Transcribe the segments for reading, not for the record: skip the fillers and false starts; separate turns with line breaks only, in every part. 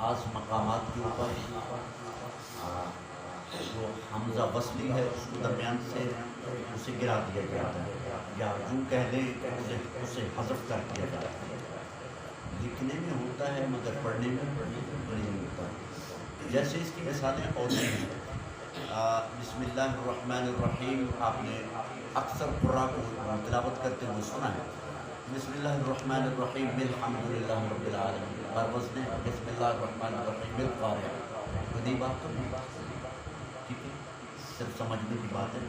بعض مقامات کے اوپر جو حمزہ وصلی ہے اس کو درمیان سے اسے گرا دیا جاتا ہے، یا یوں کہہ لیں کہ اسے حذف کر دیا جاتا ہے۔ لکھنے میں ہوتا ہے مگر پڑھنے میں نہیں ہوتا ہے۔ جیسے اس کی مثالیں اور بھی ہیں۔ بسم اللہ الرحمن الرحیم آپ نے اکثر قراء کو تلاوت کرتے ہوئے سنا ہے۔ بسم اللہ الرحمن الرحیم الحمدللہ رب العالمین، بروزن بسم اللہ الرحمن الرحیم القاریہ۔ تو نہیں بات تو نہیں، ٹھیک ہے، صرف سمجھنے کی بات ہے۔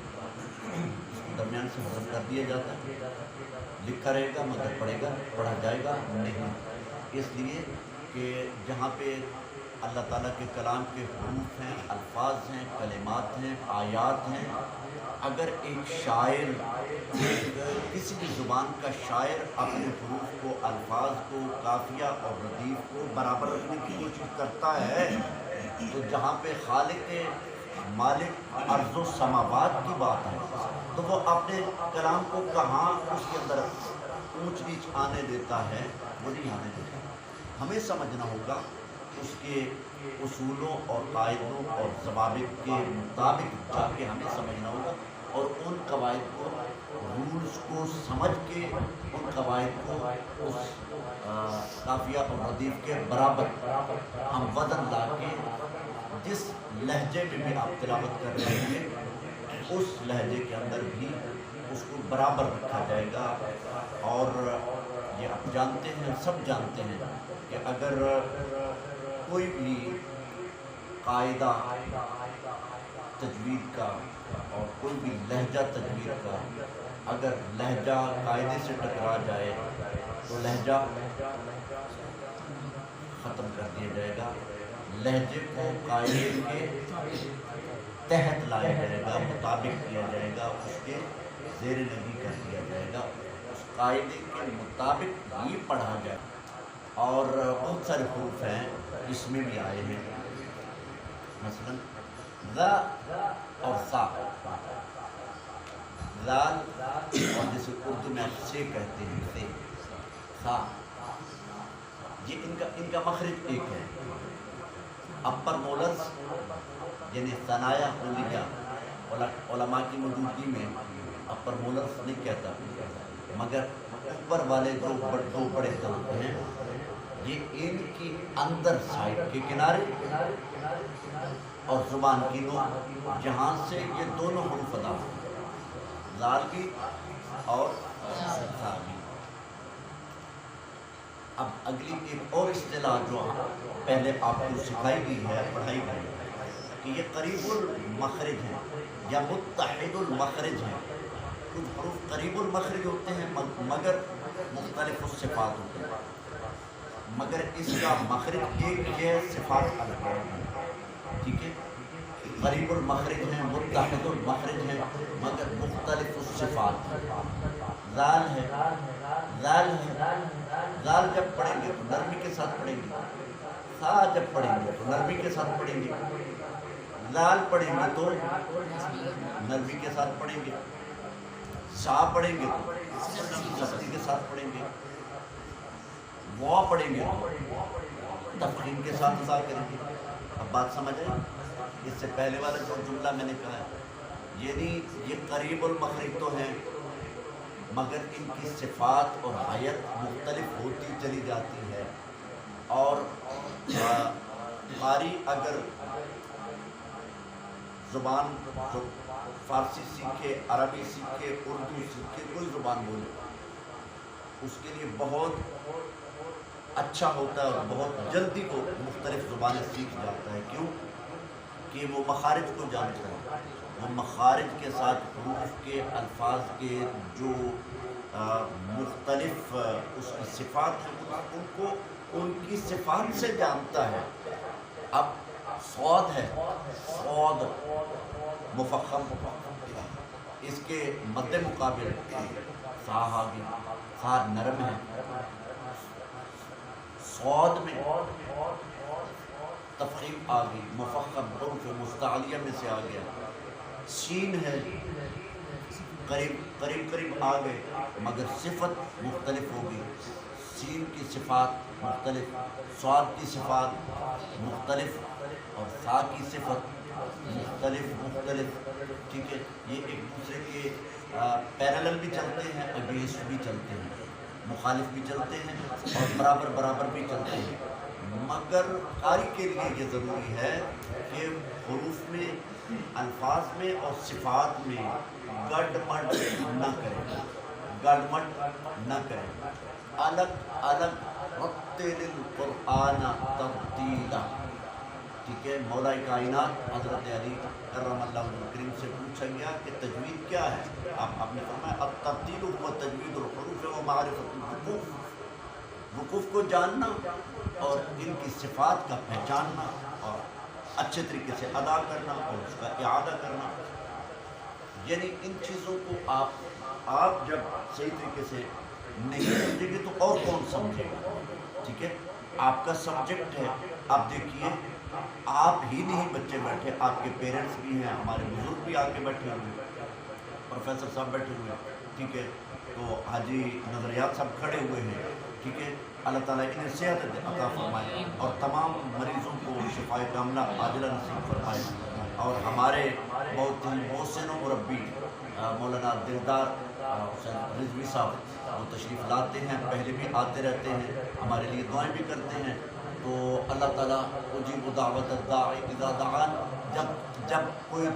اس کو درمیان سے حذف کر دیا جاتا ہے، لکھا رہے گا مگر پڑھا جائے گا نہیں، اس لیے کہ جہاں پہ اللہ تعالیٰ کے کلام کے حروف ہیں، الفاظ ہیں، کلمات ہیں، آیات ہیں، اگر ایک شاعر کسی بھی زبان کا شاعر اپنے حروف کو، الفاظ کو، قافیہ اور ردیف کو برابر رکھنے کی کوشش کرتا ہے، تو جہاں پہ خالق مالک ارض و سماوات کی بات ہے تو وہ اپنے کلام کو کہاں اس کے اندر اونچ نیچ آنے دیتا ہے، وہ نہیں آنے دیتا۔ ہمیں سمجھنا ہوگا اس کے اصولوں اور قاعدوں اور ضوابط کے مطابق جا کے ہمیں سمجھنا ہوگا، اور ان قواعد کو، رولز کو سمجھ کے ان قواعد کو اس قافیہ اور ردیف کے برابر ہم وزن لا کے جس لہجے میں بھی آپ تلاوت کر رہے ہیں اس لہجے کے اندر بھی اس کو برابر رکھا جائے گا۔ اور یہ آپ جانتے ہیں، سب جانتے ہیں کہ اگر کوئی بھی قاعدہ تجوید کا اور کوئی بھی لہجہ تجوید کا اگر لہجہ قاعدے سے ٹکرا جائے تو لہجہ ختم کر دیا جائے گا، لہجے کو قاعدے کے تحت لایا جائے گا، مطابق کیا جائے گا، اس کے زیر نگی کر دیا جائے گا، اس قاعدے کے مطابق یہ پڑھا جائے۔ اور بہت سارے حروف ہیں اس میں بھی آئے ہیں، مثلا ذا اور سا، ذال اور جسے اردو میں آپ سے کہتے ہیں سے، سا، یہ ان کا مخرج ایک ہے۔ اپر مولرز یعنی ثنایا علیہ، علماء کی موجودگی میں اپر مولرز نہیں کہتا، مگر اوپر والے دو بڑے طرف ہیں، یہ ان کی اندر سائڈ کے کنارے اور زبان کی نوک، جہاں سے یہ دونوں حروف ادا ہوتے ہیں، ذال بھی اور سا بھی۔ اب اگلی ایک اور اصطلاح جو پہلے آپ کو سکھائی گئی ہے، پڑھائی گئی ہے، کہ یہ قریب المخرج ہیں یا متحد المخرج ہیں۔ کچھ حروف قریب المخرج ہوتے ہیں مگر مختلف الصفات ہوتے ہیں، مگر اس کا مخرج ایک ہے، صفات الگ ہیں، ٹھیک ہے۔ قریب المخرج ہیں، متحد المخرج ہیں، مگر مختلف الصفات ہیں۔ ذال ہے، ذال ہے، ذال جب پڑھیں گے تو نرمی کے ساتھ پڑھیں گے، سا جب پڑھیں گے تو نرمی کے ساتھ پڑھیں گے، ذال پڑھیں گے تو نرمی کے ساتھ پڑھیں گے، سا پڑھیں گے تو سختی کے ساتھ پڑھیں گے، وا پڑھیں گے تو تفخیم کے ساتھ ادا کریں گے۔ اب بات سمجھ آئی؟ اس سے پہلے والا جو جملہ میں نے کہا ہے، یعنی یہ قریب المخرج تو ہیں مگر ان کی صفات اور حیت مختلف ہوتی چلی جاتی ہے، اور قاری اگر زبان فارسی سیکھے، عربی سیکھے، اردو سیکھے، کوئی زبان بولے، اس کے لیے بہت اچھا ہوتا ہے اور بہت جلدی وہ مختلف زبانیں سیکھ جاتا ہے۔ کیوں؟ کہ وہ مخارج کو جانتا ہے، وہ مخارج کے ساتھ حروف کے، الفاظ کے جو مختلف اس کی صفات ہیں ان کو ان کی صفات سے جانتا ہے۔ اب صاد ہے، صاد مفخم، اس کے مد مقابل سا آ گیا، سا نرم ہے، صاد میں تفخیم آ گئی، مفخم حروف مستعلیہ میں سے آ گیا۔ سین ہے، قریب آ گئے مگر صفت مختلف ہو گئی، سین کی صفات مختلف، صاد کی صفات مختلف اور سا کی صفت مختلف، ٹھیک ہے، یہ ایک دوسرے کے پیرالل بھی چلتے ہیں، اگینسٹ بھی چلتے ہیں، مخالف بھی چلتے ہیں اور برابر بھی چلتے ہیں، مگر قاری کے لیے یہ ضروری ہے کہ حروف میں، الفاظ میں اور صفات میں گڈ مڈ نہ کریں، الگ رتل القرآن ترتیلا، ٹھیک ہے۔ مولا کائنات حضرت علی کرم اللہ وجہہ الکریم سے پوچھا گیا کہ تجوید کیا ہے؟ آپ نے فرمایا الترتیل هو تجوید الحروف و معرفت الوقوف، وقوف کو جاننا اور ان کی صفات کا پہچاننا اور اچھے طریقے سے ادا کرنا اور اس کا اعادہ کرنا، یعنی ان چیزوں کو آپ جب صحیح طریقے سے نہیں سمجھیں گے تو اور کون سمجھے گا، ٹھیک ہے۔ آپ کا سبجیکٹ ہے، آپ دیکھیے آپ ہی نہیں بچے بیٹھے، آپ کے پیرنٹس بھی ہیں، ہمارے بزرگ بھی آ کے بیٹھے ہوئے ہیں، پروفیسر صاحب بیٹھے ہوئے ہیں، ٹھیک ہے، تو حاجی نظریات صاحب کھڑے ہوئے ہیں، ٹھیک ہے۔ اللہ تعالیٰ انہیں صحت عطا فرمائے اور تمام مریضوں کو شفائے کاملہ عاجلہ نصیب فرمائے، اور ہمارے بہت ہی محسن و مربی مولانا دلدار حسین رضوی صاحب وہ تشریف لاتے ہیں، پہلے بھی آتے رہتے ہیں، ہمارے لیے دعائیں بھی کرتے ہیں، تو اللہ تعالیٰ اجیب دعوت الداعی اذا دعان، جب کوئی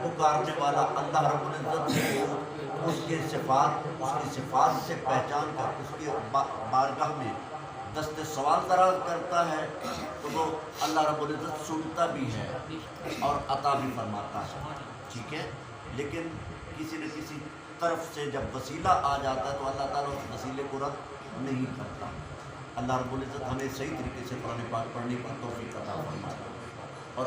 پکارنے والا اللہ رب العزت کو اس کی صفات سے پہچان کر اس کی بارگاہ میں دست سوال دراز کرتا ہے تو وہ اللہ رب العزت سنتا بھی ہے اور عطا بھی فرماتا ہے، ٹھیک ہے۔ لیکن کسی نہ کسی طرف سے جب وسیلہ آ جاتا ہے تو اللہ تعالیٰ اس وسیلے کو رد نہیں کرتا۔ اللہ رب العزت ہمیں صحیح طریقے سے قرآن پاک پڑھنے کی توفیق عطا فرمائے اور